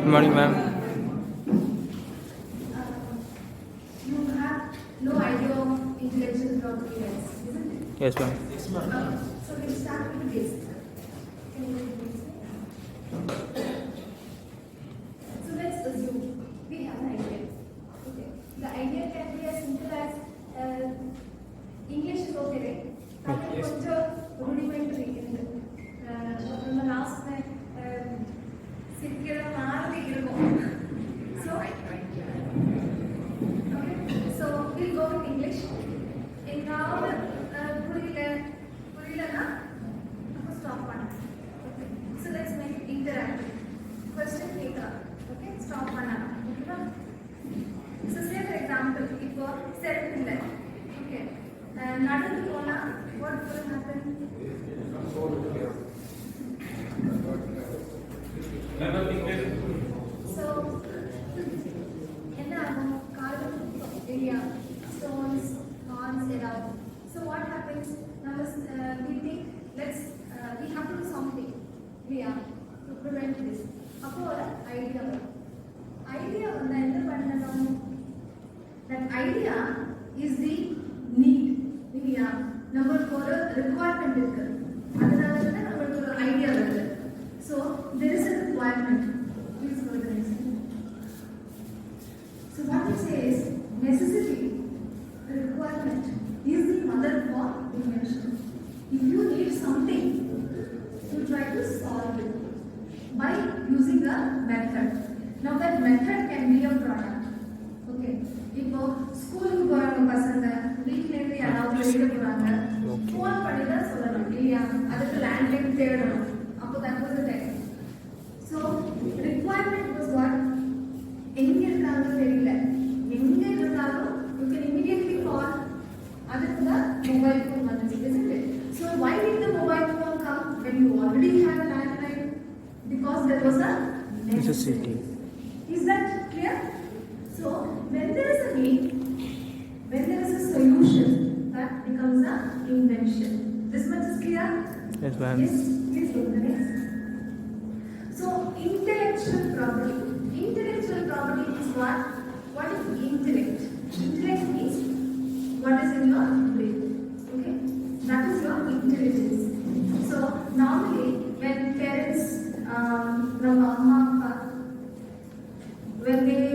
Good morning, ma'am. You have no idea of intellectual property rights, isn't it? Yes, ma'am. So we'll start with the basic. Can you read the basic? So let's assume we have an idea. Okay. The idea can be as simple as English is okay, right? Yes. Rudimentary in the last so we'll go with English. In now stop one. Okay. So let's make it interactive. Question taker. Okay, stop one. Okay. So say for example, if you set in left. Okay. Nadu Kona, what will happen? So, area, stones, horns, around. So what happens? Now we think we have to do something. We have to prevent this. Idea. Idea that idea is the need. Number 4 requirement is number 4 idea. So there is a requirement. Please go to the next one. So what we say is necessity, the requirement is the mother for invention. If you need something, you try to solve it by using a method. Now that method can be a product. Okay. If school ku poravanga pasanga weekly yaravadu velila poranga phone panida sollalam illaya adukku landline thedano appo that was the time. So requirement was what enga irukanga theriyala enga irukalo you can immediately call adukku the mobile phone vandu, isn't it? So why did the mobile phone come when you already had a landline? Because there was a necessity. Is that clear? So when there is a need, when there is a solution, that becomes an invention. This much is clear? Yes, ma'am. Yes, please go to the next. So intellectual property. Intellectual property is what? What is intellect? Intellect means what is in your brain. Okay? That is your intelligence. So normally when parents when they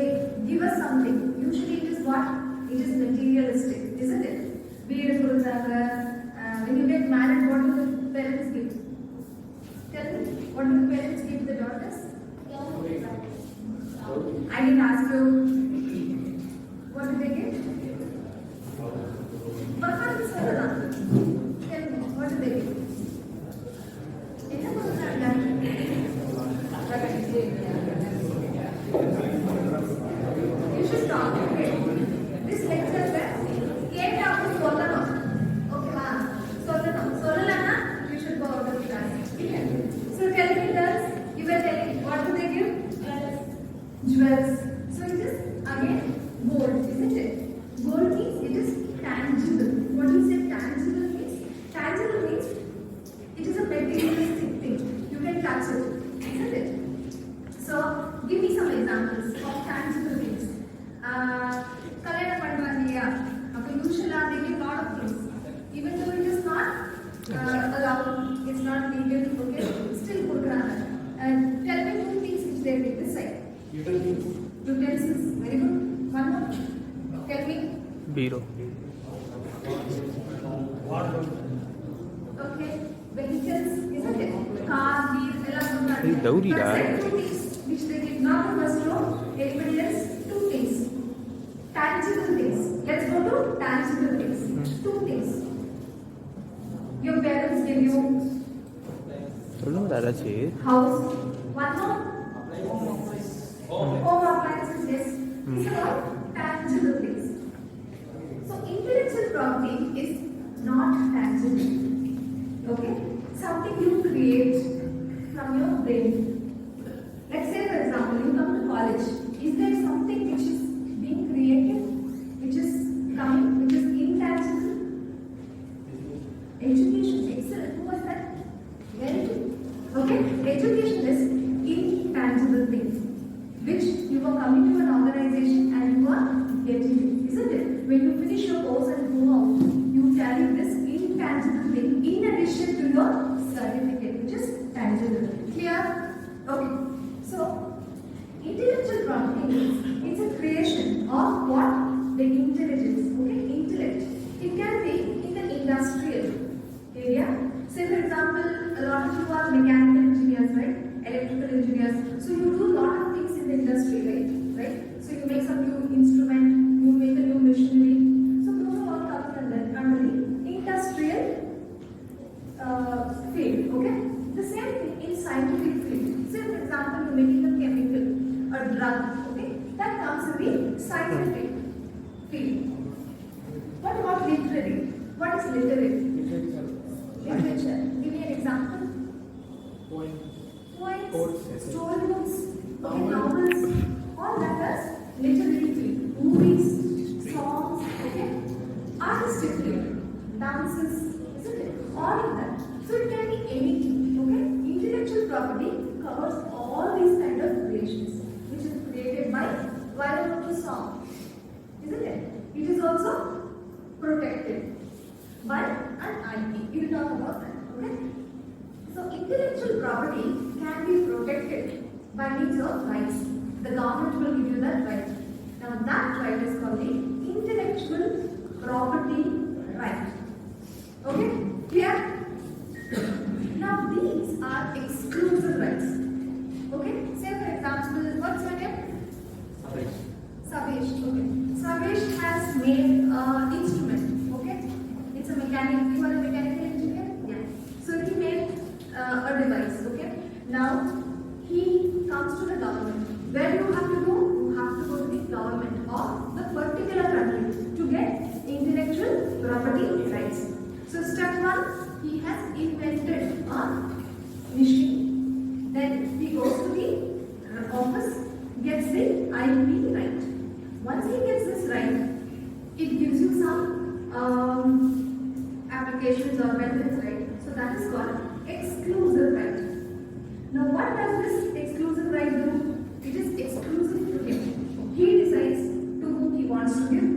give us something, usually it is what? It is materialistic, isn't it? When you get married, what do the parents give? Tell me, what do the parents give the daughters? I didn't ask you. What do they give? Tell me, what do they give? You should stop. Okay. This lecture is you should go out of class. So tell me, girls, you were telling what do they give? Jewels. So it is again gold, isn't it? Gold means it is tangible. What do you say tangible means? Tangible means it is a materialistic thing. You can touch it, isn't it? So give me some examples of tangible things. Usually they give a lot of things. Even though it is not allowed, it's not legal, okay, still Kurana. Tell me 2 things which they did this side. Utensils, very good. One more. Tell me. Bureau. Okay. Vehicles, isn't it? Car, wheel, Hey, Dauri, but say 2 things which they did not the first row. Anybody else? 2 things. Tangible things. Let's go to tangible things. 2 things. Your parents give you house. One more. Home appliances. Yes. These are all tangible things. So intellectual property is not tangible. Okay? Something you create from your brain. Let's say for example, you come to college. Is there something which is being created, which is coming, which is intangible? Education. Excellent. Who was that? Very good. Okay? Education is intangible thing. getting it, isn't it? When you finish your course and go out, you carry this intangible thing in addition to your certificate, which is tangible. Clear? Okay. So, intellectual property means it's a creation of what? The intelligence, okay? Intellect. It can be in the industrial area. Say for example, a lot of you are mechanical engineers, right? Electrical engineers. So you do a lot of things in the industry, right? So you make some new instrument, you make a new machinery. So those are all covered under the industrial field, okay? The same thing in scientific field. Say for example, you're making a chemical or drug, okay? That comes in the scientific field. What about literary? What is literary? Literature. Give me an example. Poems, storybooks, okay, novels, all that is literary field. Movies, songs, okay, artistic field, dances, isn't it? All of that. So it can be anything, okay? Intellectual property covers all these kind of creations, which is created by violent song, isn't it? It is also protected by an IP. We will talk about that, okay? So intellectual property can be protected by means of rights. The government will give you that right. Now that right is called the intellectual property right. Okay? Clear? Now these are exclusive rights. Okay? Say for example, what's your name? Savesh. Okay. Savesh has made an instrument. Okay? It's a mechanic. You are a mechanical engineer? Yeah. So he made a device. Okay? Now he comes to the government. Where do you have to go? You have to go to the government of the particular country to get intellectual property rights. So step 1, he has invented a machine. Then he goes to the office, gets the IP right. Once he gets this right, it gives you some applications or benefits, right? So that is called exclusive right. Now what does this exclusive right do? It is exclusive to him. He decides to whom he wants to give,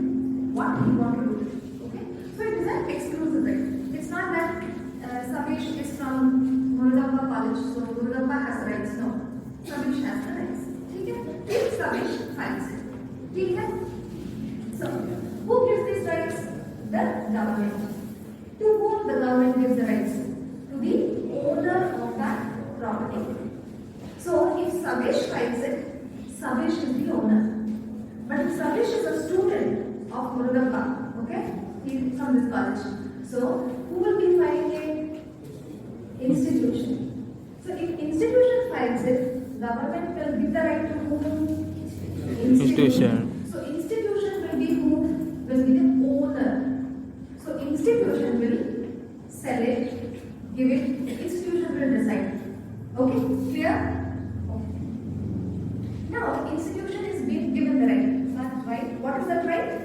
what he wants to do. Okay? So it is an exclusive right. It's not that Savesh is from Murugappa college, so Murugappa has rights. No. Savesh has the rights. Okay? If Savesh finds it. Okay? So, who gives these rights? The government. To whom the government gives the rights? To the owner of that property. So, if Savesh finds it, Savesh is the owner. But if Savesh is a student of Murugappa, okay, he is from this college. So, who will be filing it? Institution. So, if institution files it, government will give the right to whom? Institution. So, institution will be who? Will be the owner. So, institution will sell it, give it, institution will decide. Okay, clear? Now, institution is being given the right. That's right. What is that right?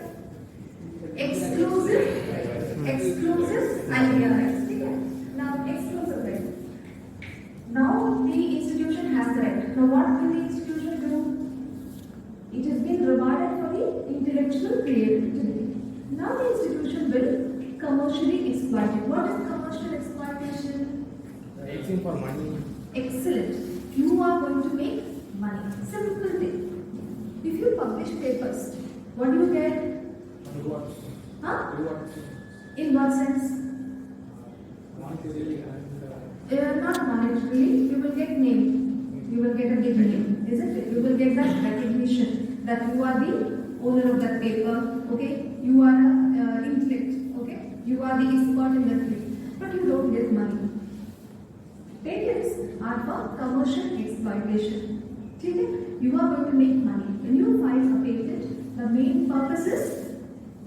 Exclusive idea rights. Now, exclusive right. Now, the institution has the right. Now, what will the institution do? It has been rewarded for the intellectual creativity. Now, the institution will commercially exploit it. What is commercial exploitation? Acting for money. Excellent. You are going to make money. Simple thing. If you publish papers, what do you get? Rewards. Huh? Rewards. In what sense? Monetarily and Not monetarily. You will get name. You will get a big name, isn't it? You will get that recognition that you are the owner of that paper. Okay, you are an intellect. Okay, you are the expert in that field, but you don't get money. Patents are for commercial exploitation. Okay? You are going to make money. When you file a patent, the main purpose is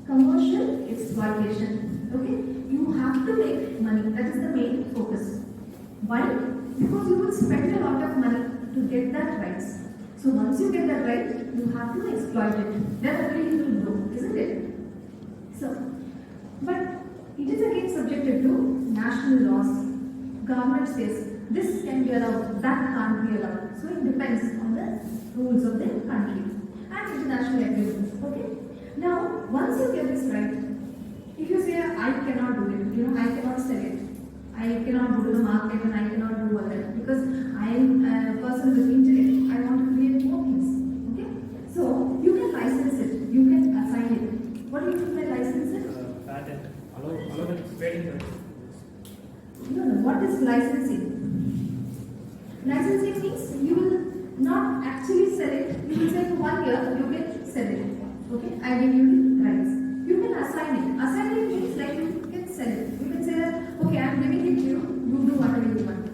commercial exploitation. Okay? You have to make money. That is the main focus. Why? Because you will spend a lot of money to get that rights. So once you get that right, you have to exploit it. Then only you will grow, isn't it? So, but it is again subjected to national laws. Government says this can be allowed, that can't be allowed. So it depends on the rules of the country and international agreements. Okay. Now, once you get this right, if you say I cannot do it, I cannot sell it, I cannot go to the market and I cannot do all that because I am a person with intellect, I want to create more things. Okay? So you can license it, you can assign it. What do you mean by license it? Patent. Allow the patent. No, what is licensing? Licensing means you will not actually sell it. You will say for 1 year you can sell it. Okay, I give you the rights. You can assign it. Assign it means like you can sell it. You can say that okay, I am giving it to you. You do whatever you want.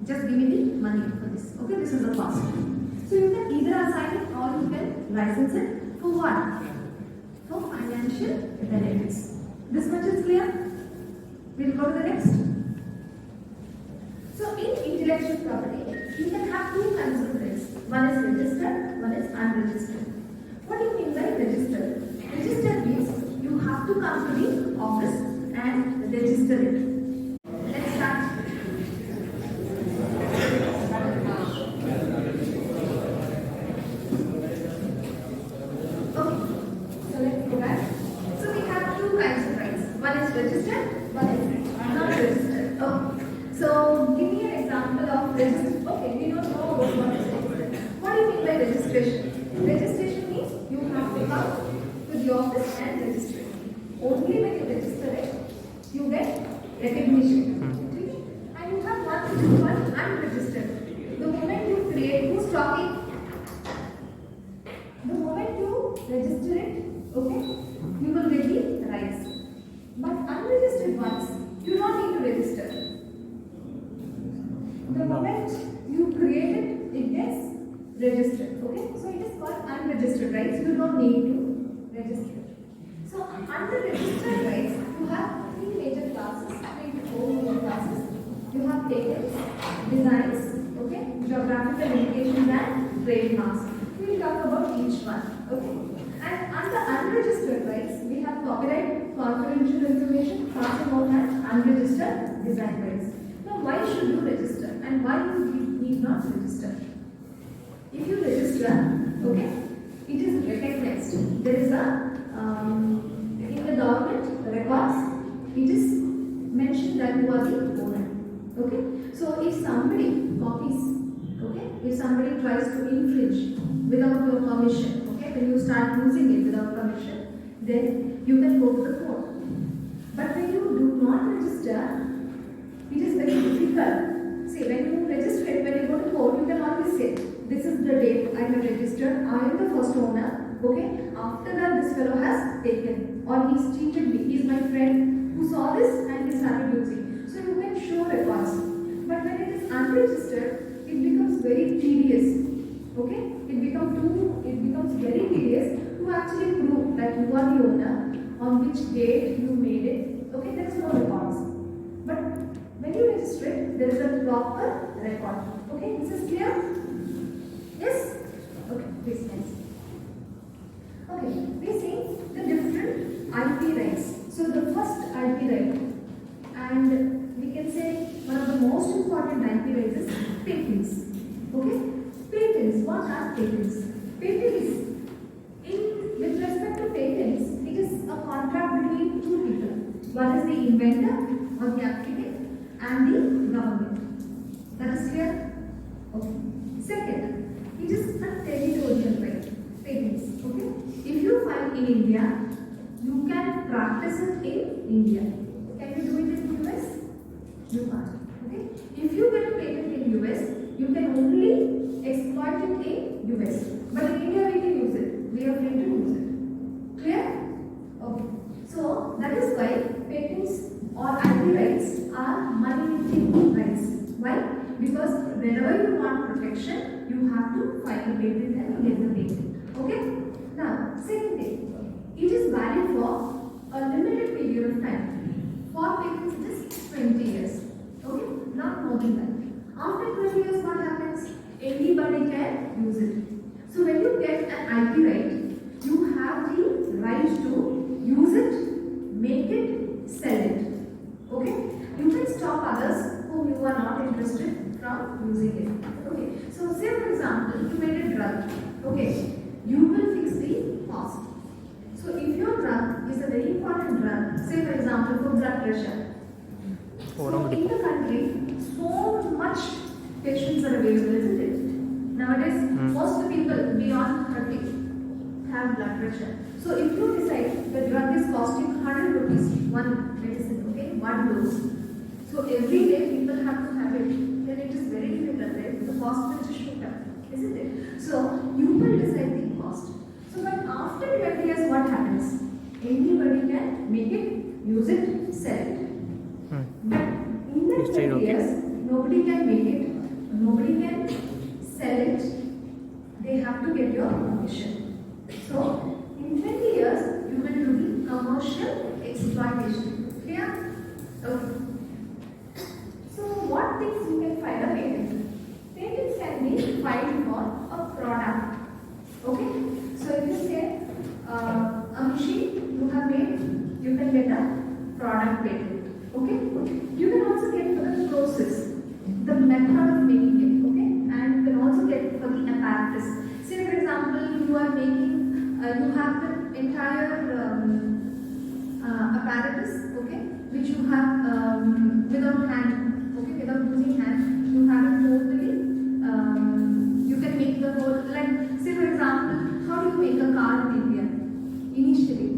Just give me the money for this. Okay, this is the cost. So you can either assign it or you can license it for what? For financial benefits. This much is clear. We'll go to the next. So in intellectual property, you can have two kinds of rights. One is registered, one is unregistered. What do you mean by registered? Registered means you have to come to the office and register it. Let's start. Okay, so let's go back. So we have two kinds of rights. One is registered, one is not registered. Okay. So give me an example of registered. Okay, we don't know about what is registered. What do you mean by registration? Registration means you have to come to the office and register it. Only when you register it, you get recognition. Okay? And you have one which is one unregistered. The moment you create, who's talking? The moment you register it, okay, you will get the rights. But unregistered ones, you don't need to register. The moment you create it, it gets registered. Okay, so it is called unregistered rights. You don't need to register. So under registered rights, you have three major classes, three to four major classes. You have patents, designs, okay, geographical indications and trademarks. We will talk about each one. Okay, and under unregistered rights, we have copyright, confidential information, passing out and unregistered design rights. Now, why should you register and why you need not register? If you register, okay, it is recognized. There is a in the government records, it is mentioned that you are the owner. Okay, so if somebody copies, okay, if somebody tries to infringe without your permission, okay, when you start using it without permission, then you can go to the court. But when you do not register, it is very difficult. See, when you register it, when you go to court, you can always say, this is the date I have registered, I am the first owner, okay? After that, this fellow has taken, or he's cheated me, he's my friend who saw this and he started using. So you can show records. But when it is unregistered, it becomes very tedious, okay? It becomes very tedious to actually prove that you are the owner, on which date you made it, okay? There is no records. But when you register it, there is a proper record. Okay, this is clear? Yes? Okay, please next. Okay, we see the different IP rights. So the first IP right, and we can say one of the most important IP rights is patents. Okay? Patents, what are patents? Patents, with respect to patents, it is a contract between two people. One is the inventor or the architect and the government. That is clear? Okay. Second, it is a territorial right. Patents. Okay. If you file in India, you can practice it in India. Can you do it in US? You can't. Okay. If you get a patent in US, you can only exploit it in US. But in India, we can use it. We are free to use it. Clear? Okay. So that is why patents or IP rights are money-making rights. Why? Because whenever you want protection, you have to file a patent and get the patent. Okay? Now, second thing, it is valid for a limited period of time. For patents, it is 20 years. Okay? Not more than that. After 20 years, what happens? Anybody can use it. So when you get an IP right, you have the right to use it, make it, sell it. Okay? You can stop others whom you are not interested from using it. Okay? So say for example, you made a drug. Okay? You will fix the cost. So So if your drug is a very important drug, say for example for blood pressure. So in the country, so much patients are available, isn't it? Nowadays, most of the people beyond 30 have blood pressure. So if you decide the drug is costing 100 rupees, one medicine, okay, one dose. So every day people have to have it. Then it is very difficult, right? The cost will just shoot up, isn't it? So you will decide the cost. So but after 20 years, what happens? Anybody can make it, use it, sell it. But in the 20 years, nobody can make it, nobody can sell it. They have to get your permission. So in 20 years, you will do the commercial exploitation. Clear? Okay. So what things you can file a patent? Patents can be filed for a product. Okay? So if you say a machine you have made, you can get a product patent. Okay? You can also get for the process, the method of making it. Okay? And you can also get for the apparatus. Say for example, you are making, you have the entire apparatus, okay, which you have without hand, okay, without using hand, you have it totally. You can make the whole, like say for example, how do you make a car in India? Initially,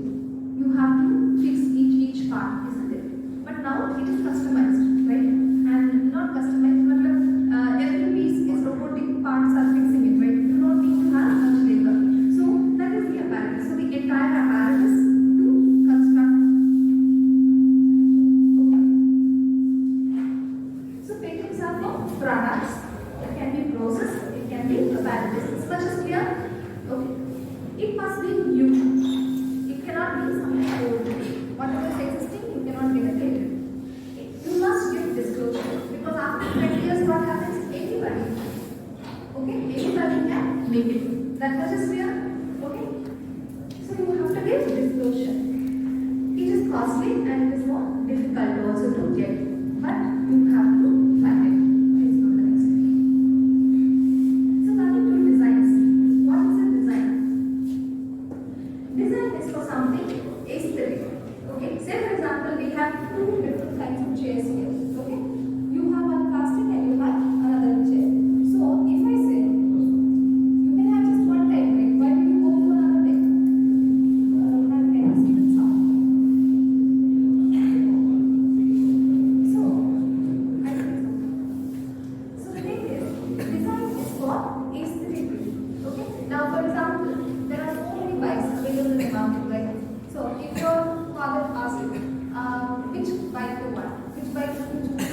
you have to fix each part, isn't it? But now it is customized, right? And not customized, but every piece is robotic parts are fixing it, right? You don't need to have much labor. So that is the apparatus. So the entire apparatus to construct. Okay. So patents are for products. It can be process, it can be apparatus. Is much as clear? Okay. It must be new. It cannot be something old. Whatever is existing, you cannot get a patent. You must give disclosure because after 20 years, what happens? Anybody, okay, anybody can make it. That much is clear, okay? So you have to give disclosure. It is costly and it is more difficult also to get, but you have to find it. Please go to the next slide. So coming to designs, what is a design? Design is for something aesthetic. Okay, say for example, we have two different kinds of chairs here. Okay, you have one casting and you have another chair. So if I say you can have just one type, right? Why do you go to another type? That kind of even sound. So I think so. So the thing is, design is for aesthetic. Okay. Now for example, there are so many bikes available in the market, right? So if your father asks you, which bike to want? Which bike do you choose?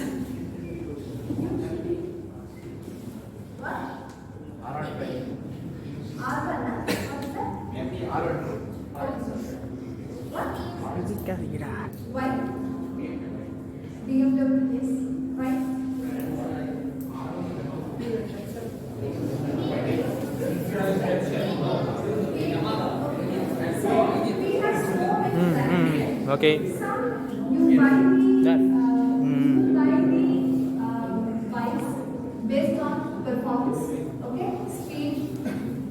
What? R1 bike. R1, what is that? R1. What? Why? Why? BMW is right. So we have so many brands. Okay. Some you buy That. the bikes based on performance, okay, speed.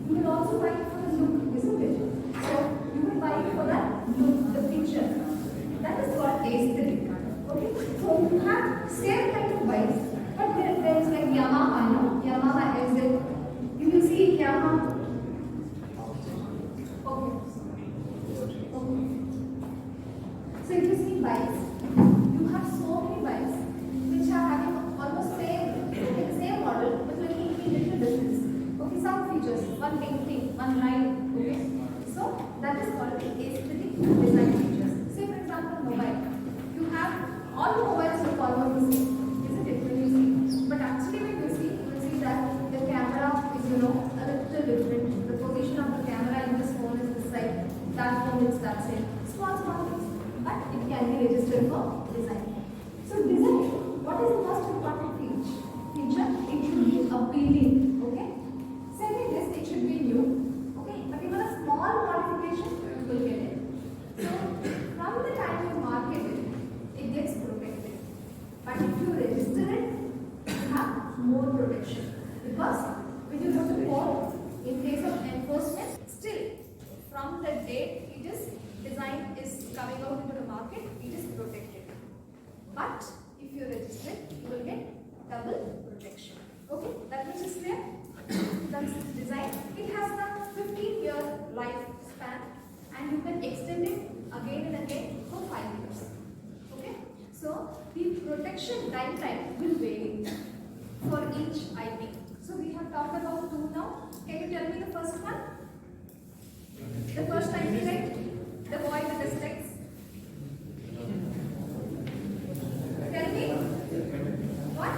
You can also buy it for the look, isn't it? So you can buy it for that look, the feature. That is called aesthetic. Okay, so you have same kind of bikes, but there is like Yamaha, you know, Yamaha is. You will see Yamaha. Okay. So if you see bikes, you have so many bikes which are having almost same model, but little difference. Okay, some features, one painting, one line. Okay, so that is called the aesthetic design features. Say for example, mobile. You have all the mobiles look almost the same, isn't it? When you see, but actually when you will see that the camera is a little different. The position of the camera in this phone is this side, that phone is that side. Small things, but it can be registered for design. So design, what is the most important feature? It should be appealing. Okay. Second is it should be new. Okay, but even a small modification you will get it. So from the time you market it, it gets protected. But if you register it, you have more protection. Because when you go to court, in case of enforcement, still from the date it is the protection lifetime will vary for each IP. So we have talked about two now. Can you tell me the first one? The first IP, right? The boy with the specs. Tell me. What?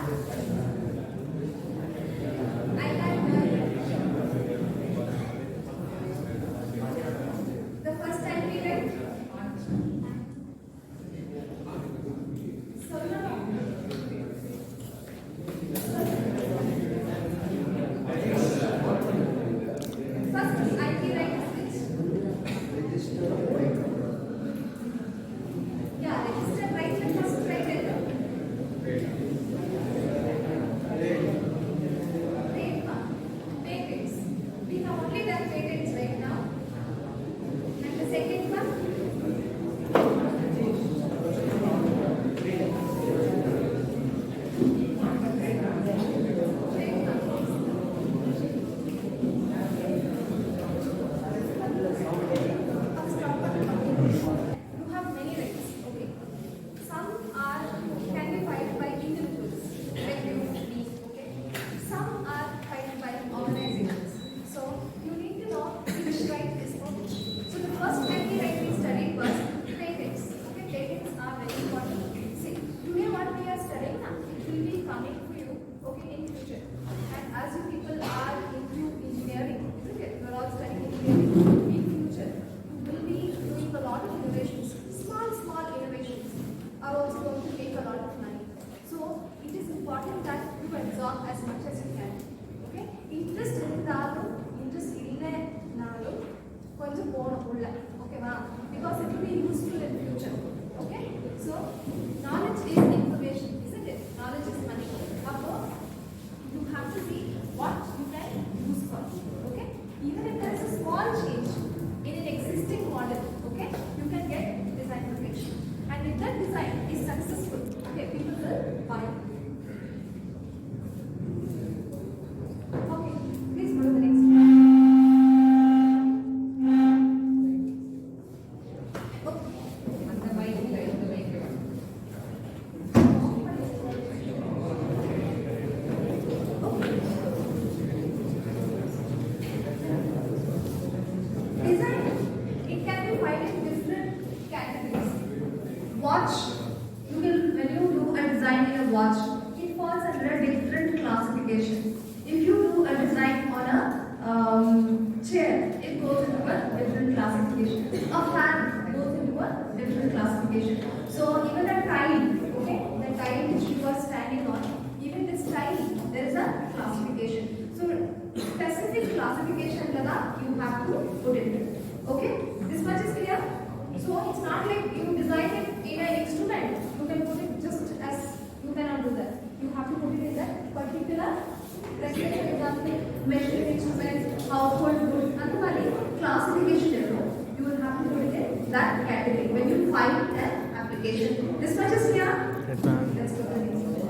I can't hear you. The first IP, right? So no. First IP, right? Yeah, register right the first right there. Trademark. Patents. We have only done patents right now. And the second one? You have many rights, okay? Some are can be filed by individuals, like you, me, okay? Some are filed by organizations. So you need to know which right is for which. So the first IP right we studied was patents. Okay, patents are very important. See, today what we are studying now, it will be coming for you, okay, in future. And as you people are into engineering, isn't it? You are all studying engineering. In future, you will be doing a lot of innovations. Small innovations are also going to make a lot of money. So it is important that you absorb as much as you can. Okay? Interest irundalo, interest illenalo, konjam pona ulla. Okay va? Because it will be useful in future. Okay? So knowledge is information, isn't it? Knowledge is money. Therefore, you have to see what you can use for. Okay? Even if there is a small change in an existing model, okay, you can get design protection. And if that design is successful, okay, people will buy it. Okay, please go to the next one. Design, it can be filed in different categories. Watch, when you do a design in a watch, it falls under a different classification. If you do a design on a chair, it goes into a different classification. A fan goes into a different classification. So even a tile, okay, the tile which you are standing on, even this tile, there is a classification. So specific classification lada you have to put it. Okay, this much is clear. So it's not like you design it in an instrument. You can put it just as you cannot do that. You have to put it in that particular. Let's say for example, measuring instruments, household goods, and the classification level. You will have to put it in that category when you file an application. This much is clear. Yes, ma'am. Let's go to the next one.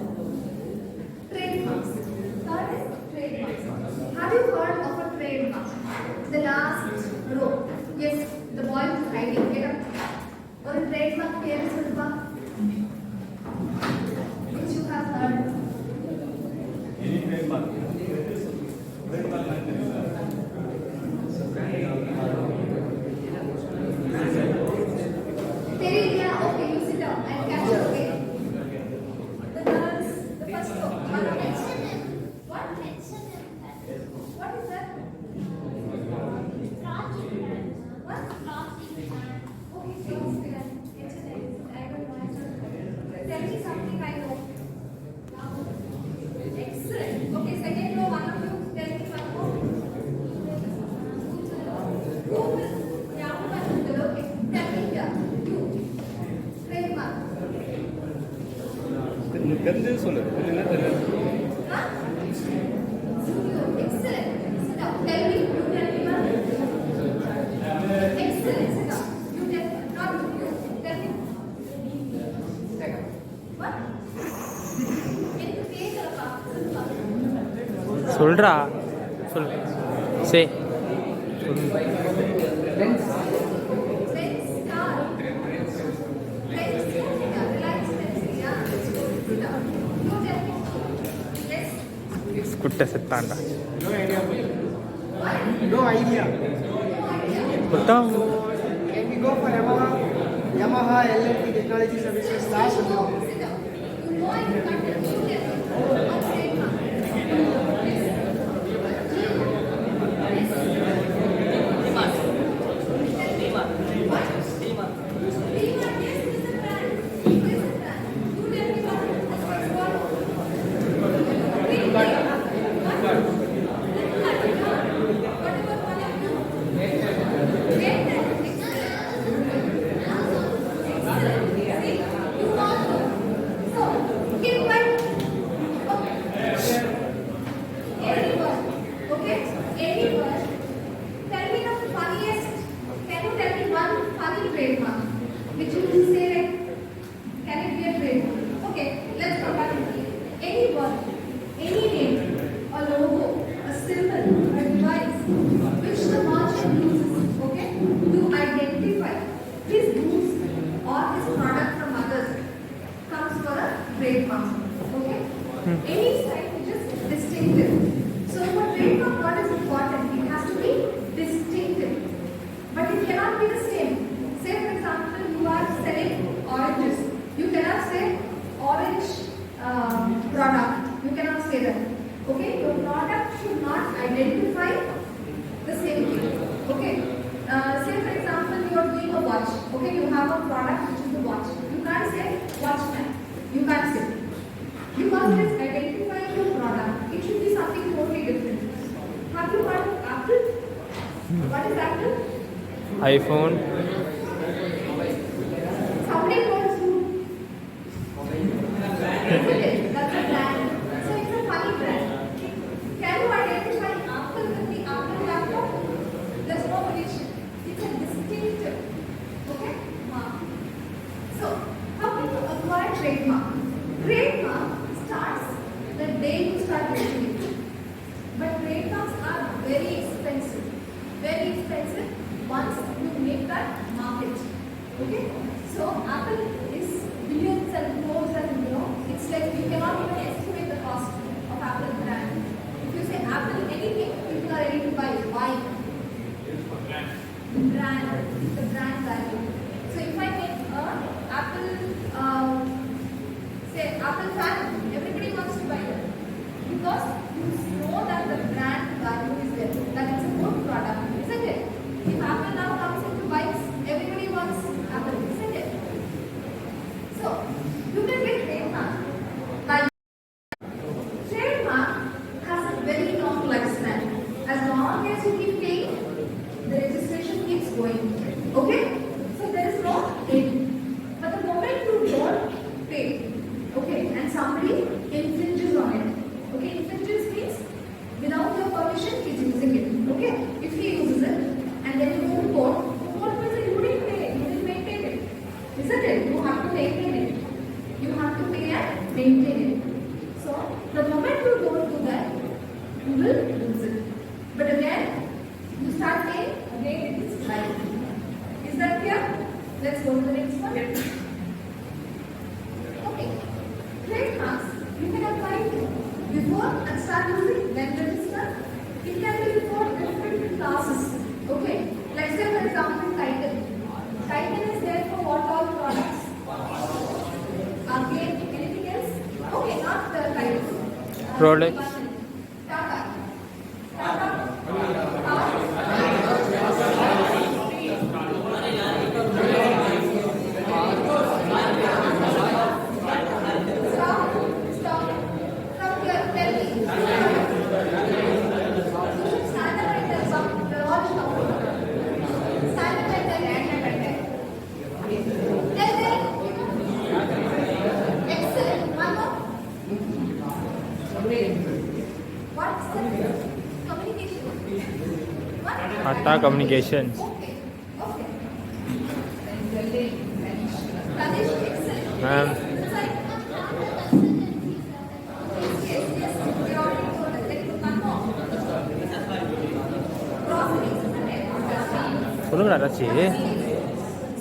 Trademarks. Third is trademarks. Have you heard of a trademark? The last row. Yes, the boy is hiding. Get up. Or a trademark here is which you have heard. Any trademark. Okay, you sit down and catch it, okay? The girls, the first row. What? What is that? What? Okay, close brand. I don't know. Tell me something I know. Excellent. Okay, second row, one of you tell me one more. Who will? Yeah, okay. Tell me here. You. Trademark. தெரிஞ்சது சொல்லு என்ன தெரியாது Huh? Excellent. Sit down. Tell me. You tell me one. Excellent. Sit down. You tell me. Not you. Tell me. What? எனக்கு கேட்கலப்பா. சொல்றா சொல் சே Friends star. Friends. Reliance Friends. Yeah. குட்ட செத்தாண்டா No idea. குட்டம் Can we go for Yamaha? Yamaha L&T Technology Services last You know you can't shoot it. What's trademark? Which you will say like, can it be a trademark? Okay, let's come back to it. Any word, any name, a logo, a symbol, a device, which the merchant uses, okay, to identify his goods or his product from others, comes for a trademark. Okay, any style which is distinctive. So for trademark, what is important? It has to be distinctive, but it cannot be the same. Say for example, you are selling oranges. You cannot say orange product. You cannot say that. Okay, your product should not identify the same thing. Okay, say for example, you are doing a watch. Okay, you have a product which is the watch. You can't say watchman. You can't say. Because it is identifying your product. It should be something totally different. Have you heard of Apple? What is Apple? iPhone Somebody calls you. Isn't it? That's a brand. So it's a funny brand. Can you identify Apple with the Apple laptop? There's no relation. It's a distinctive, okay, mark. So how can you acquire trademark? Trademark starts the day you start using it. But trademarks are very expensive. Very expensive once you make that market. Okay? So Apple is billions and crores and it's like you cannot even estimate the cost of Apple brand. If you say Apple anything, people are ready to buy. Why? The brand value. So if I make a Apple, say Apple fan, everybody wants to buy that. Because you know that the brand value is there, that it's a good product, isn't it? If Apple now comes into bikes, everybody wants Apple, isn't it? So, you can get trademark. Trademark has a very long lifespan. As long as you keep paying, the registration keeps going. Okay? So there is no end. But the moment you don't pay, okay, and somebody infringes on it. Okay, infringes means without your permission he's using it. Okay? If he uses it and then you go to court means you didn't pay it, you didn't maintain it. Isn't it? You have to maintain it. You have to pay and maintain it. So the moment you don't do that, you will lose it. But again, you start paying, again it is life. Is that clear? Let's go to the next one. Okay. Trademarks, you can apply before and start using when register. It can be before different classes. Okay. Let's say for example Titan. Titan is there for what all products? Again, anything else? Okay, not the Titan. Products. Tata. Stop. From here, tell me. You should stand up and tell some. They're all shouting. Stand up and tell. Tell them. Excellent. One more. What's the communication? What? Tata Communications. Okay. Rajesh, excellent. Ma'am. Yes, we already told us. Let's do one more. Groceries, isn't it? சொல்லுங்கடா ராச்சி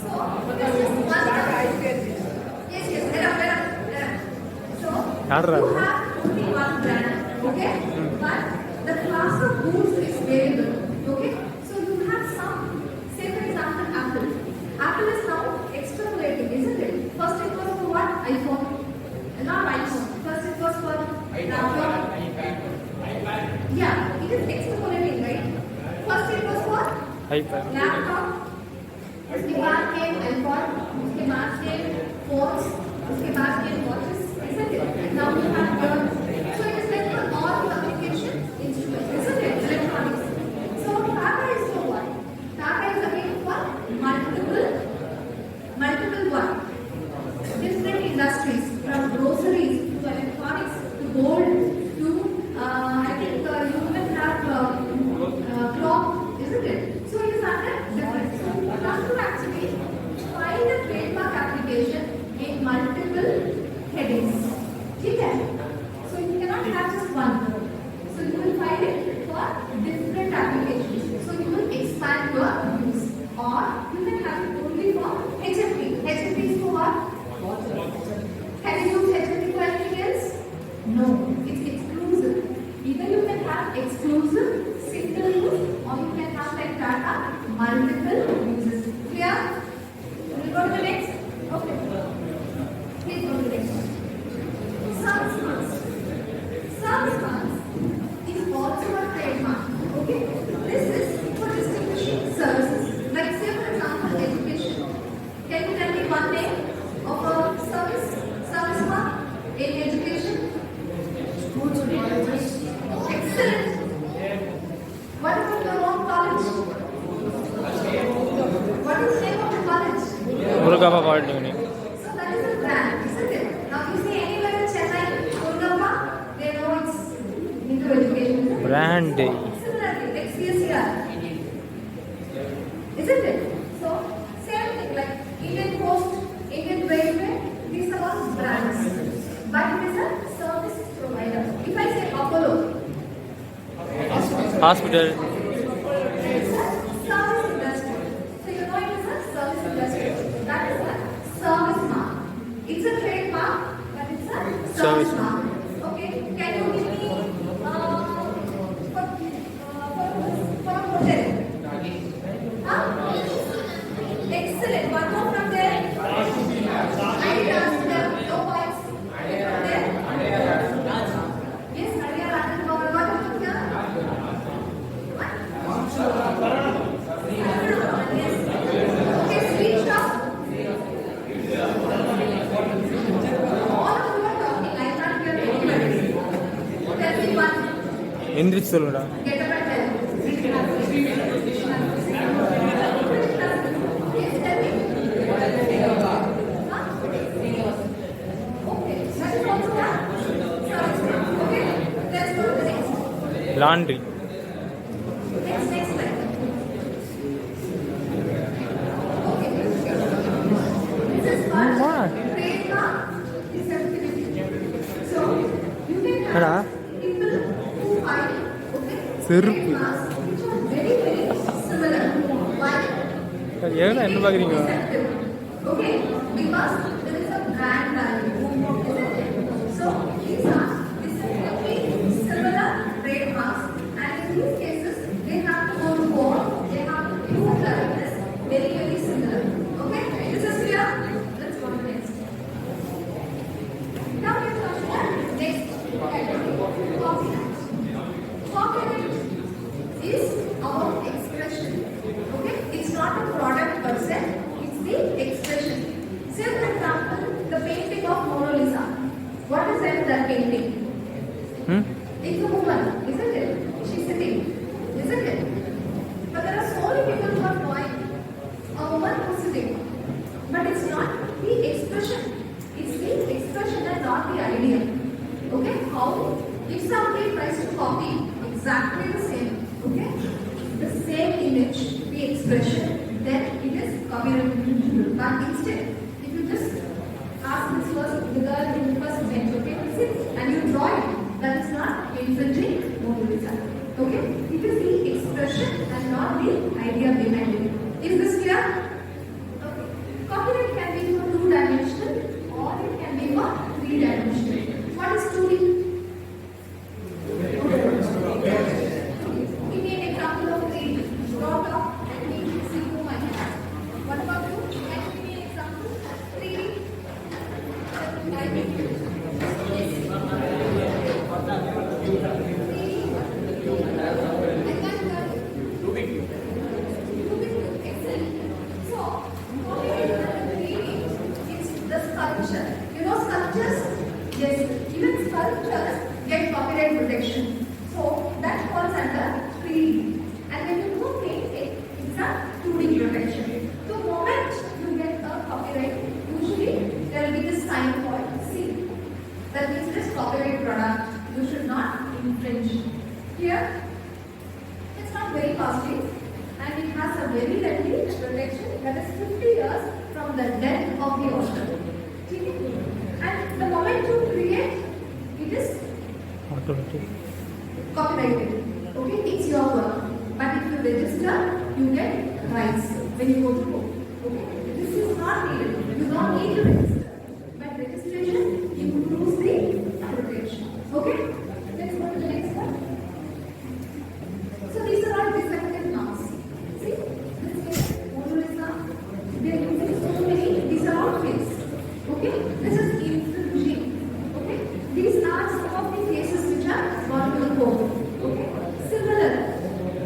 So, this is one. Yes, let up. So, யார்ரா you அது? have only one brand, Okay? But the class of goods is variable. Okay? So you have some, say for example, Apple. Apple is now extrapolating, isn't it? First it was for what? iPhone. Not iPhone. First it was for laptop. Yeah, it is extrapolating, right? First it was for iPad. laptop. उसके बाद came iPod. उसके बाद came phones. उसके बाद came watches. Isn't it? Now we have your. So it is like for all communication instruments, isn't it? Electronics. So Tata is for what? Tata is again for multiple what? Different industries, from groceries to electronics to gold to I think you even have cloth, isn't it? So it is under different. So you have to actually find a trademark application in multiple headings. Okay? So you cannot have just one. So you will find it for different applications. So you will expand your use, or you can have it only for HFP. HFP is for what? Can you use HFP for anything else? No, it's exclusive. Either you can have exclusive, single use, or you can have like data, multiple uses. Clear? Will you go to the next? Okay. Please go to the next one. Service marks. Service marks is also a trademark. Okay? This is for distinguishing services. Like say for example, education. Can you tell me one name of a service mark in education? Excellent. What about your own college? What is the name of the college? MURUGAPPA Polytechnic. So that is a brand, isn't it? Now you see anywhere in Chennai, MURUGAPPA, they know it's into education. Brand. Similarly, like CSCR. Isn't it? So same thing like Indian Post, Indian Railway, these are all brands. But it is a service provider. If I say Apollo, Hospital. it's a service industry. So you know it is a service industry. That is a service mark. It's a trademark, but it's a service Service. mark. Okay? Can you give me for a hotel? Huh? Excellent. One more from there. I did ask them. No points. From there. Yes, Hariya Rajan Power. What is from here? What? Yes. Okay, sweet shop. All of you are talking. I can't hear anybody. Tell me one. எந்திரிச்சு சொல்லுடா. Get up and tell me. Yes, tell me. Huh? Okay, that is also one. Okay, let's go to the next. Laundry. Next slide. Okay. This is one What? trademark acceptability. So you can Hello? have people who find செருப்பு. trademarks which are very similar. Why? ஏன்னா என்ன பார்க்குறீங்க? Acceptable. Okay, because there is a brand value. Isn't it? So these are distinctly similar trademarks, and in these cases they have to go to court. They have to prove that it is very similar. Okay, this is clear. Let's go to the next. Now we come to the next category. Copyright. Copyright is our expression. Okay, it's not a product per se. It's the expression. Say for example, the painting of Mona Lisa. What is that painting? It's a woman, isn't it? She's sitting, isn't it? But there are so many people who are drawing a woman who's sitting. But it's not the expression. It's the expression and not the idea. Okay? How? If somebody tries to copy exactly the same, okay? The same image, the expression, then it is copyright. But instead, if you just ask this was the girl in the first bench, okay? Sit and you draw it. That is not infringing Mona Lisa. Okay? It is the expression and not the idea behind it. Is this clear? Okay. Copyright can be for 2-dimensional or it can be for 3-dimensional. What is 2D? Yes, even sculptures get copyright protection. So that falls under 3D. And when you do painting, it's a 2D protection. The moment you get a copyright, usually there will be this sign called C. That means this copyright product, you should not infringe. Here, it's not very costly and it has a very lengthy protection that is 50 years from the death of the author. And the moment you create, it is automatic. copyrighted. Okay, it's your work. But if you register, you get rights when you go to court. Okay, this is not needed. You don't need to register. But registration improves the protection. Okay, let's go to the next one. So these are all defective marks. See, this is Mona Lisa. They are using so many. These are all fakes. Okay, this is infringing. Okay, these are some of the cases which are gone to the court. Okay, similar,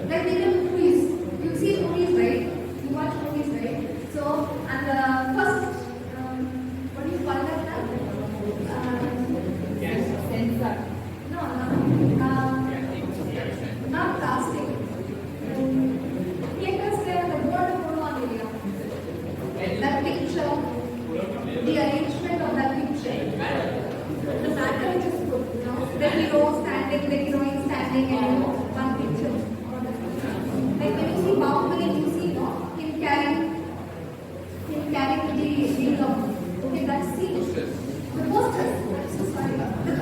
like in the movies, you see movies, right? You watch movies, right? So, and the first, what do you call that now? Sensor. No, not casting. Theaters there, the board of one area. That picture, the arrangement of that picture, the matter which is put, you know, the hero standing, the heroine standing, and one picture. Like when you see Bahubali, you see, no, him carrying the wheel of, okay, that scene. The posters, I'm so sorry. The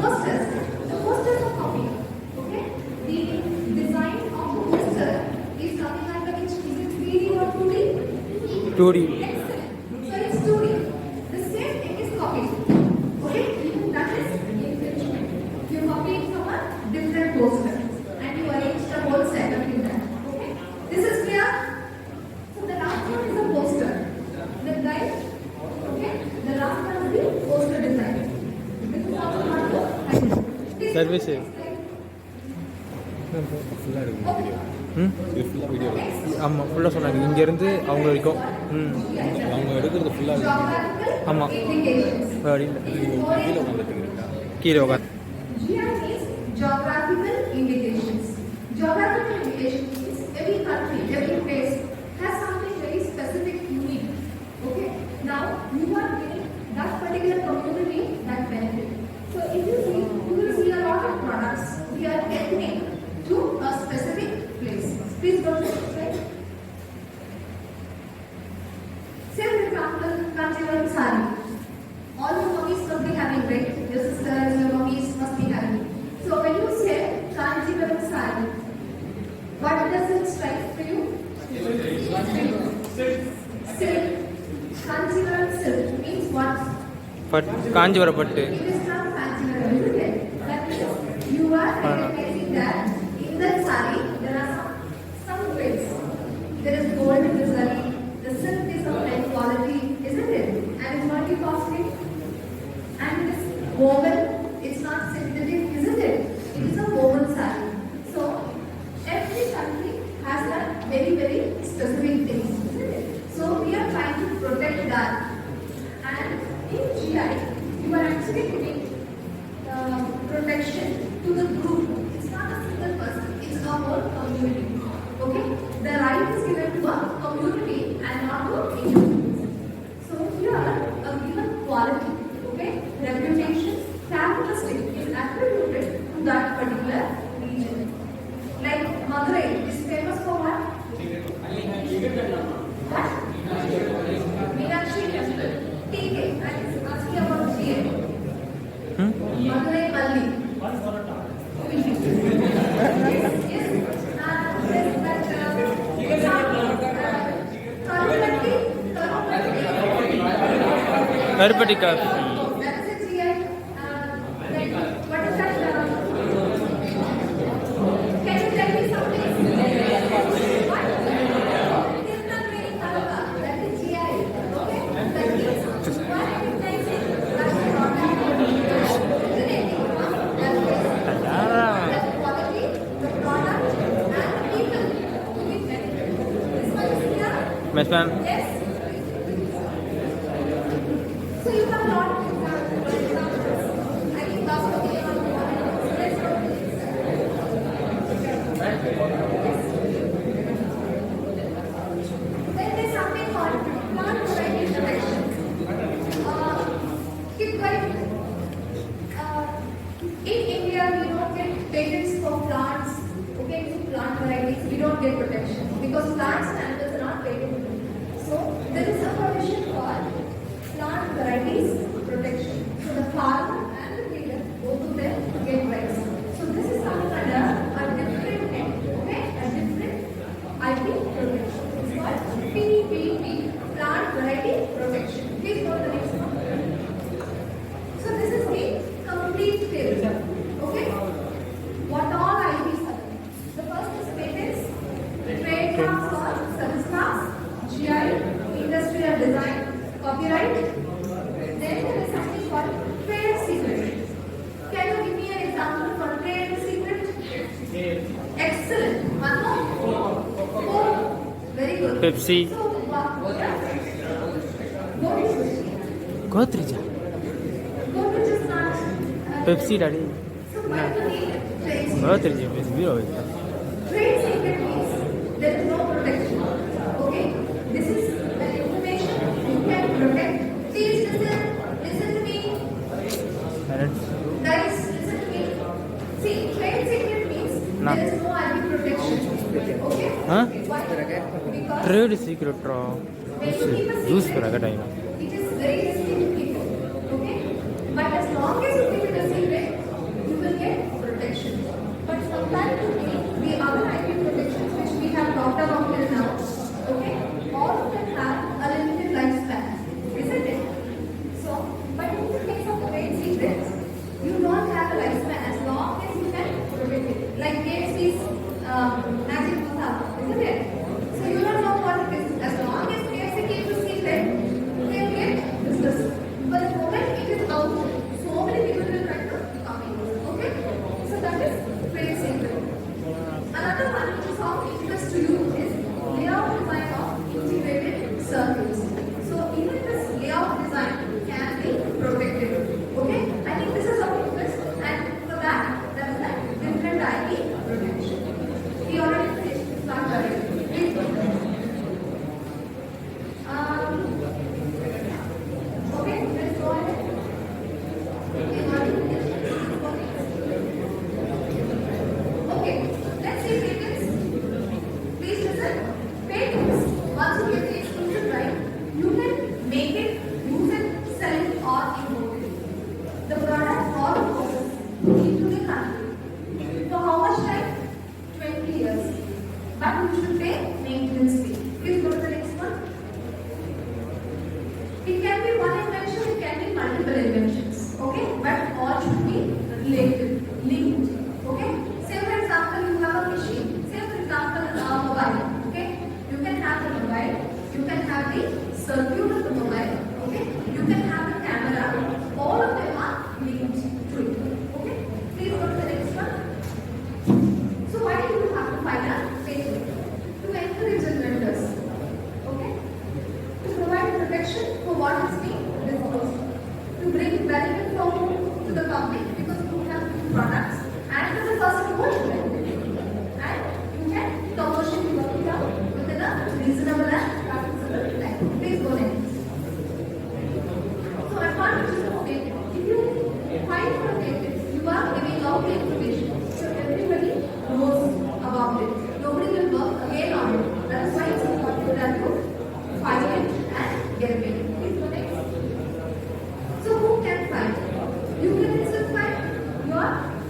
posters are copied. Okay, the design of the poster is something like that. Which is it 3D or 2D? 2D. Excellent. So it's 2D. The same thing is copied. Okay, even that is infringement. You copied from a different poster and you arranged the whole setup in that. Okay, this is clear. So the last one is a poster. The guy, okay, the last one is the poster design. This is also not the Services. ஃபுல்லாக எடுக்கணும் video ம் இது ஃபுல்லாக video ஆமாம் ஃபுல்லாக சொன்னாங்க இங்கேருந்து அவங்க வரைக்கும் ம் அவங்க எடுக்கிறது ஃபுல்லாக ஆமாம் indications. அப்படி கீழே உட்காந்துருக்கீங்களா கீழே உட்காந்து GI means geographical indications. Geographical indications means every country, every place has something very specific, unique. Okay. Now you are giving that particular community that benefit. So if you see, you will see a lot of products we are ethnic to a specific place. Please go to the slide. Say for example, Kanchivaram sari. All your mummies must be having, right? Your sisters, your mummies must be having. So when you say Kanchivaram sari, what does it strike for you? Silk. Kanchivaram silk means what? But காஞ்சிபுரப்பட்டு It is not Kanchivaram, isn't it? That means you are recognizing that in that sari there are some grades. There is gold in the sari. The silk is of high quality, isn't it? And it's not too costly. And it is woven. It's not synthetic, isn't it? It is a woven sari. So every country has that very, very specific things, isn't it? So we are trying to protect that. And in GI, you are actually giving protection to the group. It's not a single person, it's a whole community. Okay? The right is given to a community and not to individuals. So here, a given quality, okay, reputation, characteristic is attributed to that particular region. Like Madurai is famous for what? What? Meenakshi temple. TK, I was asking about GA. Madurai Malli. Yes. கருப்பட்டி coffee That is a GI. What is that? Can you tell me something? What? It is not very Karaka. That is GI. Okay? That means you are recognizing that product. Yes, ma'am. Yes. So you have not. I think that's what they are. Let's go. Then there's something called plant variety protection. Keep going. In India, we don't get patents for plants. Okay, so plant varieties, we don't get protection because plants and animals are not patentable. So there is a provision for plant varieties protection. So the farmer and the breeder both of them get rights. So this is coming under a different head, okay? A different IP protection. It's called PVP, plant variety protection. Please go to the next one. So this is the complete table, okay? What all IPs are there? The first is patents, trademarks or service marks, GI, industrial design, copyright. Then there is something called trade secret. Can you give me an example for trade secret? Excellent. One more. Four. Very good. Pepsi. So, yeah. Godrej. Godrej is not. Pepsi, daddy. So why do we need trade secret? Godrej is zero. Trade secret means there is no protection. Okay? This is an information you can protect. Please listen to me. Parents. Guys, listen to me. See, trade secret means No. there is no IP protection. Okay? Huh? Why? Because Trade secret. when you keep a Use secret, for a time. it is very risky to keep it. Okay? But as long as you keep it a secret, you will get protection. But comparatively, the other IP protections which we have talked about till now, okay, all of them have a limited lifespan, isn't it? So, but in the case of trade secrets, you don't have a lifespan as long as you can protect it. Like KFC's magic busa, isn't it? So you don't know what it is. As long as KFC keeps a secret, they will get business. But the moment it is out, so many people will try to copy it. Okay? So that is trade secret. Another one which is of interest to you is layout design of integrated circuits. So even this layout design can be protected. Okay? I think this is of interest, and for that is a different IP protection. We already finished this one already. Please go. Okay, let's go ahead. Okay, okay, let's see patents. Please listen. Patents, once you get the exclusive right, you can make it, use it, sell it, or import it. The product or process into the country. For how much time? 20 years. But you should pay maintenance fee. Please go to the next one. It can be one invention, it can be multiple inventions. Okay? But all should be related, linked. Okay? Say for example, you have a machine. Say for example, a mobile. Okay? You can have the mobile. You can have the circuit of the mobile. Okay? You can have the camera. All of them are linked to it. Okay? Please go to the next one. So why do you have to file a patent? To encourage inventors. Okay? To provide protection for what is being disclosed. To bring benefit from to the public because you have new products and for the first to go invented. And you can commercially work it out within a reasonable and practicable time. Please go next. So advantages of patent. If you file for a patent, you are giving out the information. So everybody knows about it. Nobody will work again on it. That is why it's important that you file it and get it. Please go next. So who can file? You can itself file.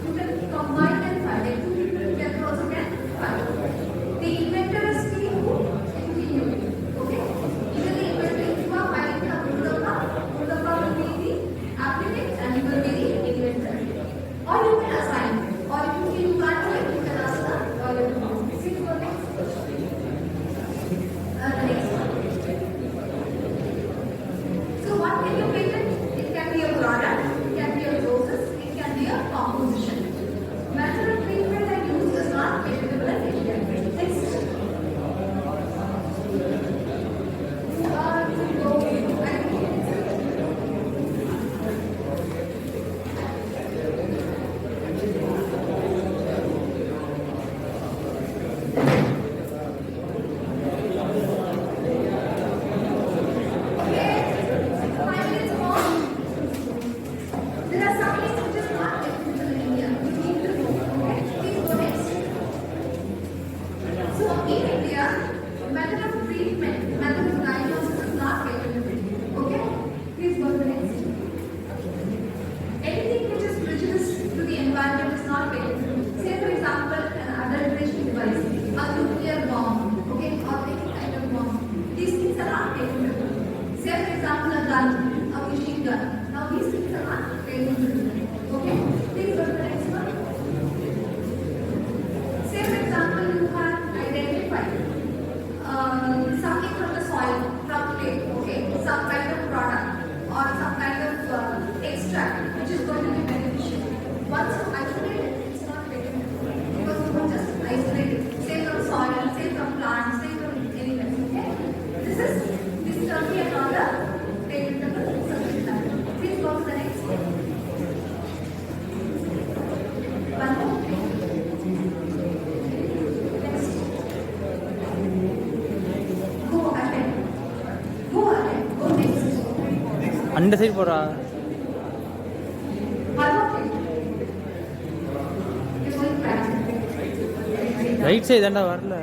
You can combine and file. Like two people together also can file. The inventor is free who continue. Okay? Even the inventor, if you are filing for Murugappa will be the applicant and you will be the inventor. Or you can assign. Or if you feel you can't do it, you can ask the lawyer to do it. Please go next. Next one. So what can you patent? It can be a product, it can be a process, இந்த side போறா. Right side தான்டா வரல.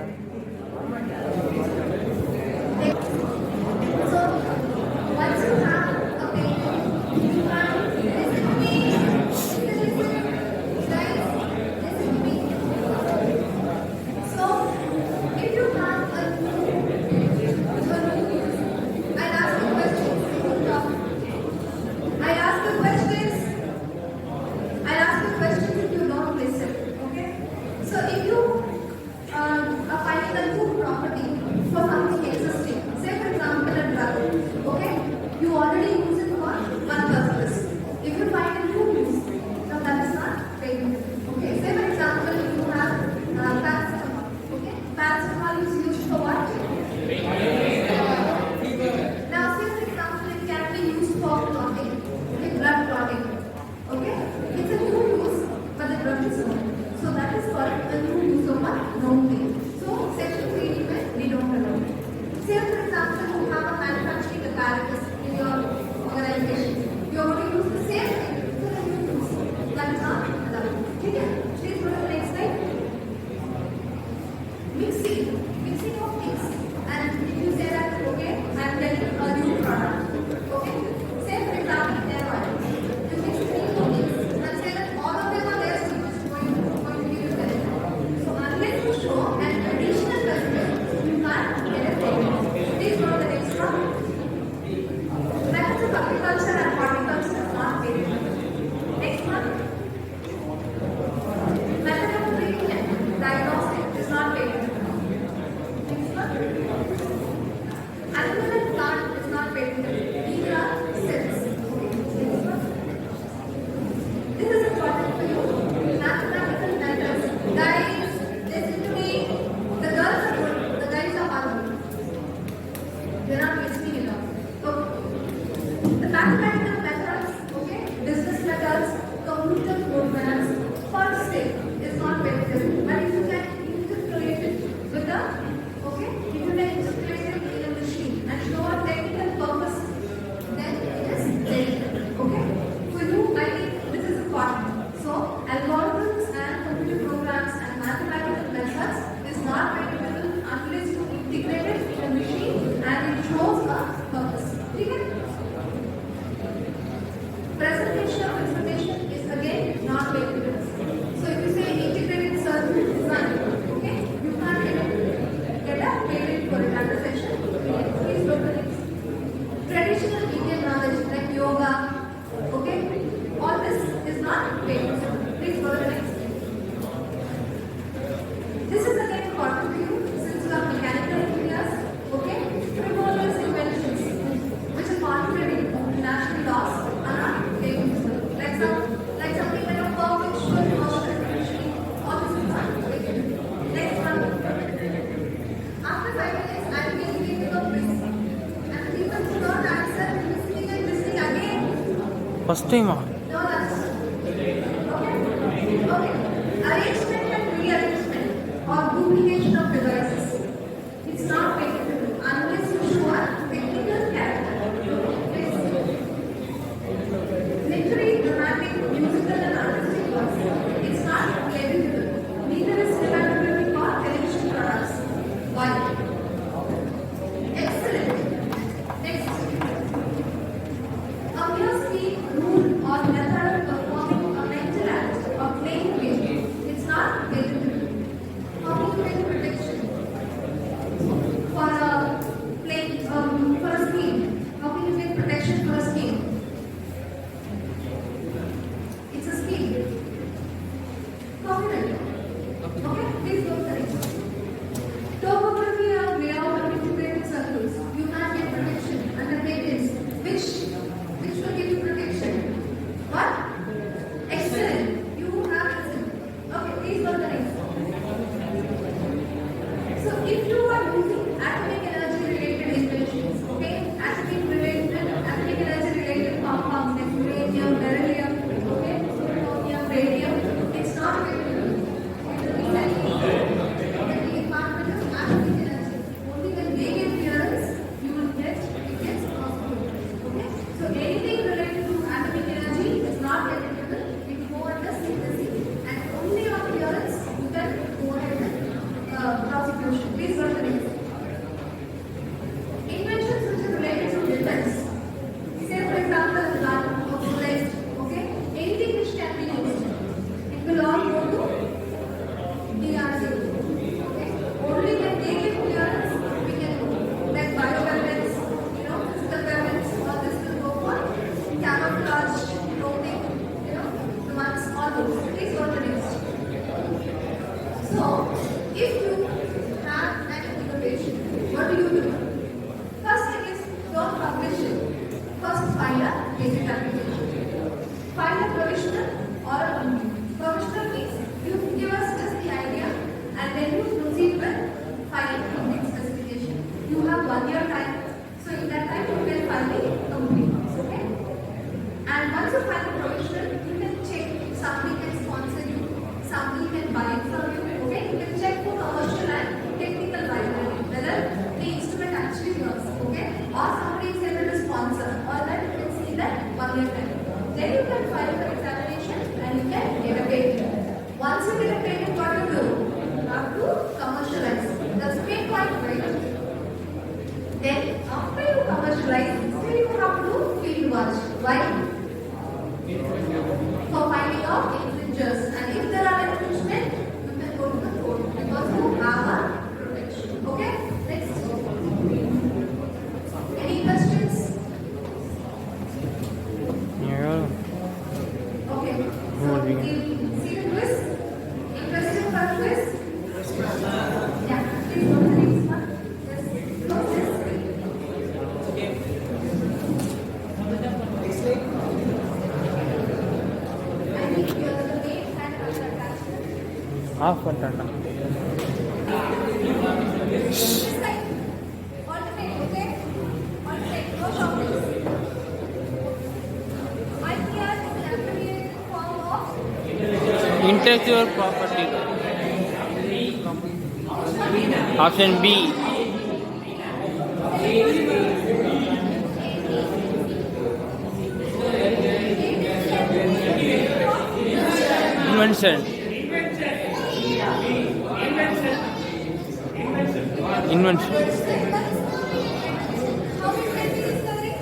First time. No, that's okay. Arrangement and rearrangement or duplication of devices. It's not patented unless you show a technical character. Literary, dramatic, musical and artistic works. It's not patentable. Neither is compatibility for television products. Why? Excellent. Next. A mere speed, rule or Please go to the next. So, if you have an innovation, what do? First thing is, don't publish it. First, file a basic application. File a provisional or a complete. Provisional means you give us just the idea and then you proceed with filing complete specification. You have 1 year time, so in that time you can file the complete. Okay? And once you file the provisional, you can check if somebody can sponsor you, somebody can buy it from you. Okay? You can check for commercial and technical viability, whether the instrument actually works. Okay? Or somebody is able to sponsor, or that you can see that 1 year time. Then you can file for examination and you can get a patent. Once you get a patent, what you do? You have to commercialize. That's the main point, right? Then after you commercialize, still you have to field watch. Why? For finding out infringers. And if there are infringement, you can go to the court because you have a protection. Okay? Next. Any questions? Yeah. Okay. So we'll see the quiz. Interested for quiz? Yeah. Please go to the next one. Just close this. I think the main hand was attached. Off பண்ணிட்டேன்டா. This side. Alternate, okay? Alternate. No shopping. IPR is an abbreviated form of Intellectual property. Option B. Invention. Invention. How is that discovery?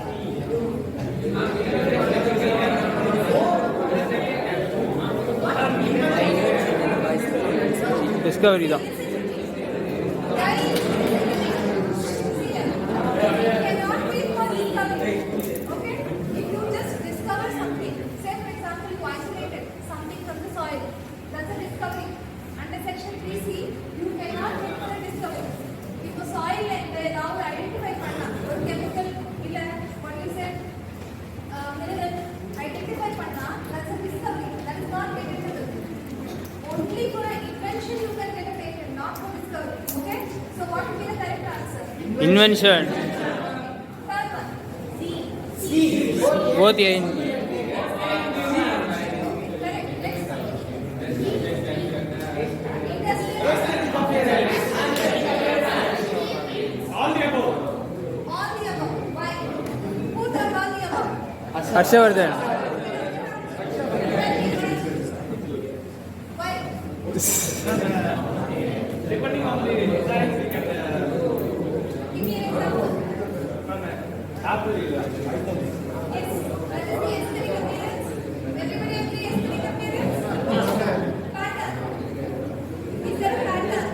Discovery தான். Cannot be for discovery. Okay? If you just discover something, say for example you isolated something from the soil, that's a discovery. Under section 3C, you cannot make the discovery. If a soil now identify panna or chemical, what you said, mineral, identify panna, that's a discovery. That is not patentable. Only for an invention you can get a patent, not for discovery. Okay? So what would be the correct answer? Invention. Third one. C. Both A. Correct. Next one. All the above. All the above. Why? Who does all the above? Harshavardhan. Why? Depending on the designs, we can Give me an example. apple. Yes. What is the aesthetic appearance? Everybody agree aesthetic appearance? Pattern. Is there a pattern?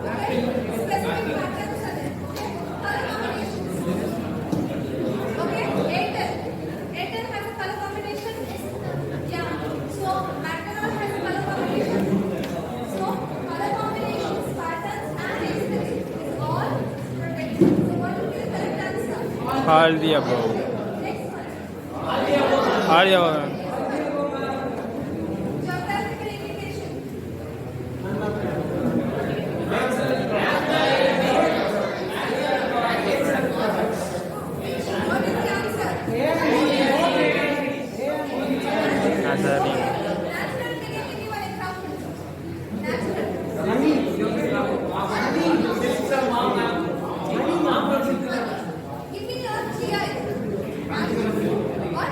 Okay. Specific patterns are there. Okay. Color combinations. Okay. Airtel has a color combination. Yeah. So Macdonald has a color combination. So color combinations, patterns, and aesthetic is all protected. So what will be the correct answer? All the above. Next one. All the above. Geographical indication. What is the answer? Nazari. Natural, can you give me one example? Natural. Give me your GI. What?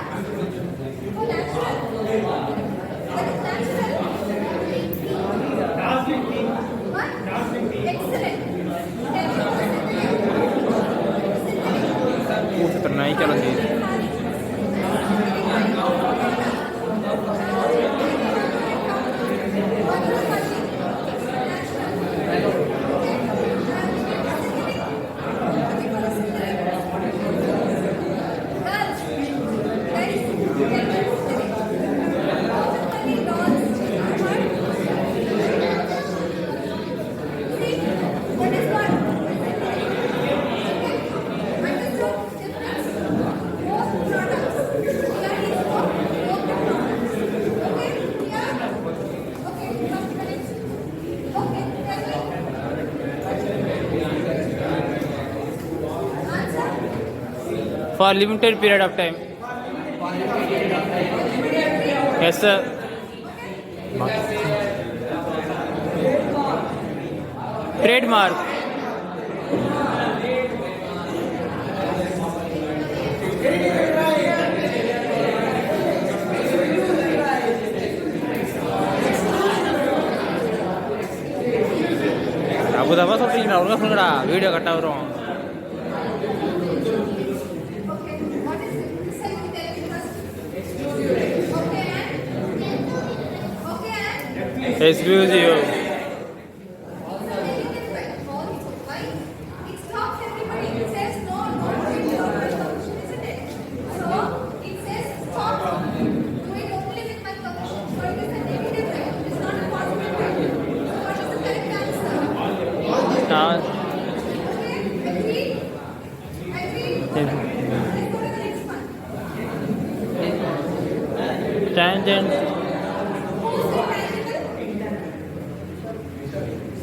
Oh, natural. What is natural? What? Excellent. Tell me what is Putra naik kalau di. synthetic. for limited period of time. Yes, sir. Trademark. Aku dapat something na orang sungra video kata orang. Okay, what is it? This I will tell you first. Okay, and? Okay, and? Excuse you. Why? It stops everybody. It says no, don't do it without my permission, isn't it? So, it says stop. Do it only with my permission. So, it is a negative right. It is not a positive right. So, what is the correct answer? Okay, agree? Agree? Let's go to the next one. Tangent. Who said tangible?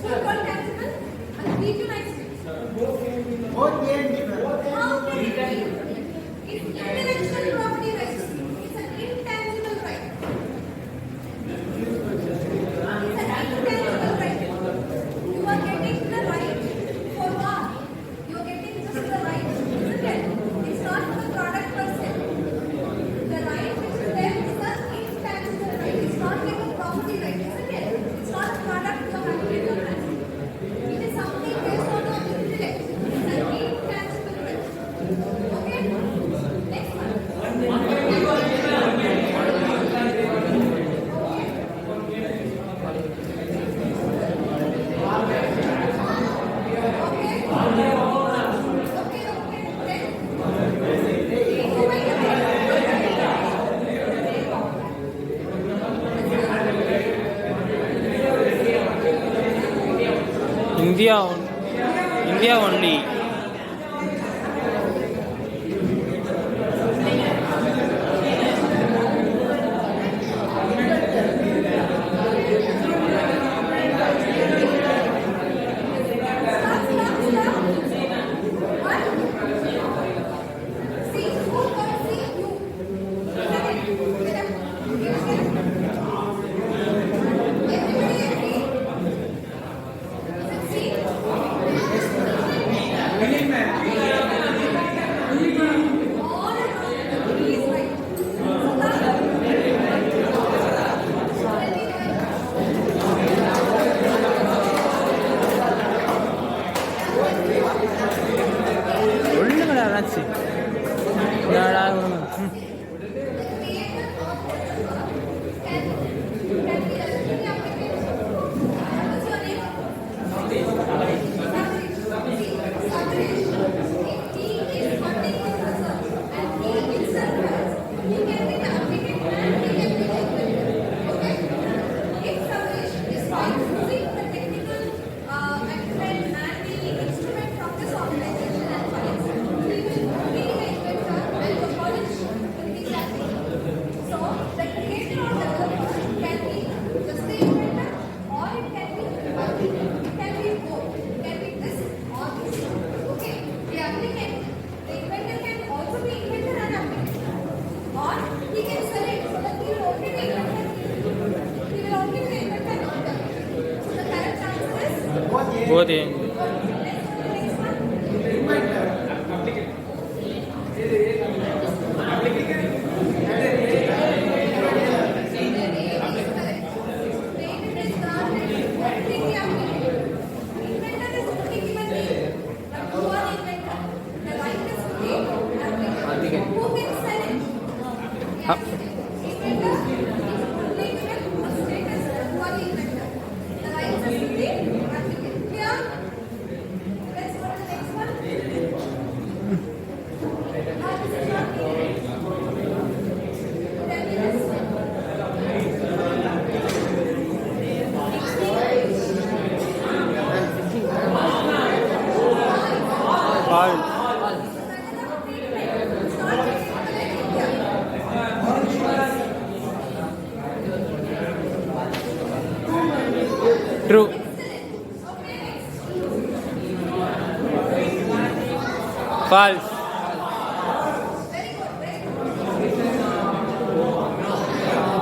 Who called tangible? And read you next. Both A and B, ma'am. How can it be? It's intellectual property rights. It's an intangible right. It's an intangible right. You are getting the right for what? You are getting just the right, isn't it? It's not the product per se. The right which is there is an intangible right. It's not like a property right, isn't it? It's not a product you are having in your hands. It is something based on your intellect. It's an intangible right. Okay? Next one. Okay? Okay, then. India only. ஒழுங்குடா ராச்சி. என்னடா So, the creator or developer can be just the inventor or it can be both. It can be this or this. Okay? The applicant, the inventor can also be inventor and applicant. Or he can sell it so that he will only be inventor. He will only be the inventor, not the applicant. So the correct answer is both in. let's go to the next one. True. False.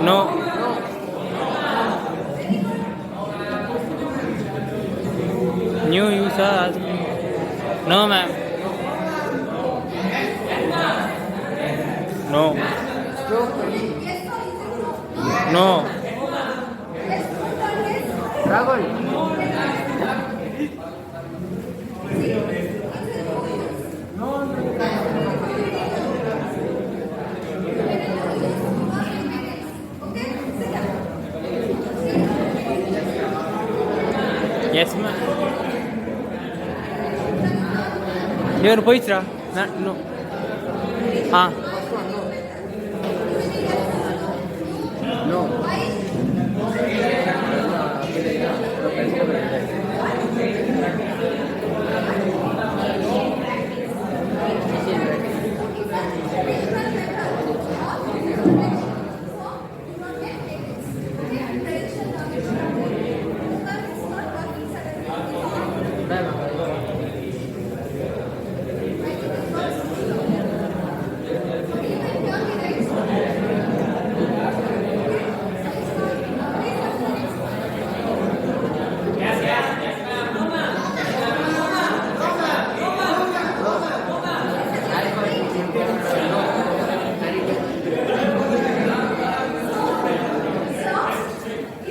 No. New user asking. No, ma'am. No. No. Rahul. Yes, ma'am. Here, போயிடுச்சுடா. No. Ah. No.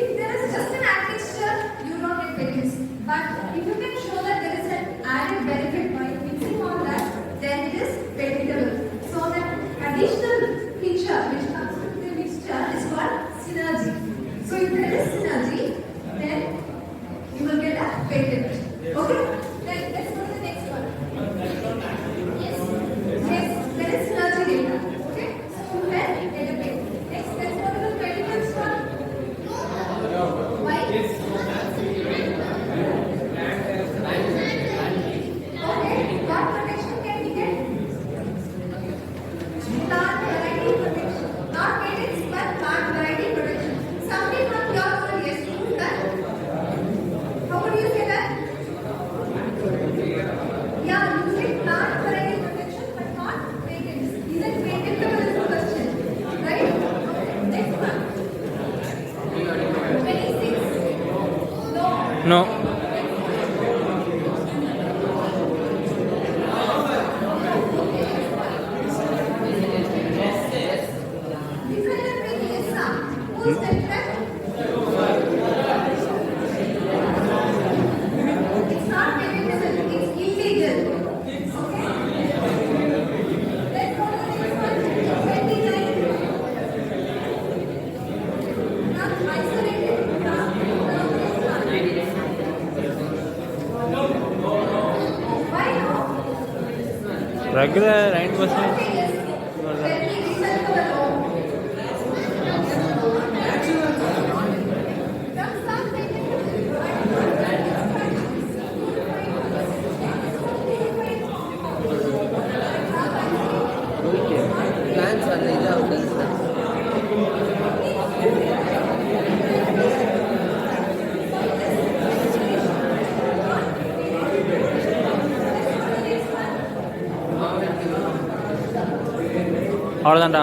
If there is just an admixture, you don't get patents. But if you can show that there is an added benefit by mixing on that, then it is patentable. So that additional feature which comes with the mixture is called synergy. So if there is synergy, then you will get a patent. Okay? Then let's go to the next one. Yes, there is synergy data. Okay? So you can get a patent. Next, let's go to the 21st one. Why? Okay, what protection can we get? Plant variety protection. Not patents, but plant variety protection. Somebody from your world, yes, who is that? How would you say that? Yeah, you say plant variety protection, but not patents. Is it patentable is the question, right? Okay, next one. 26. No. No. Defendant with Islam. Who is the defendant? It's not patentable, it's illegal. Okay? Let's go to the next one. 29. Not isolated. Why no? Regular 9%. Okay, yes. Let me listen to the law. Plans are laid out as well. அவ்வளோதான்டா.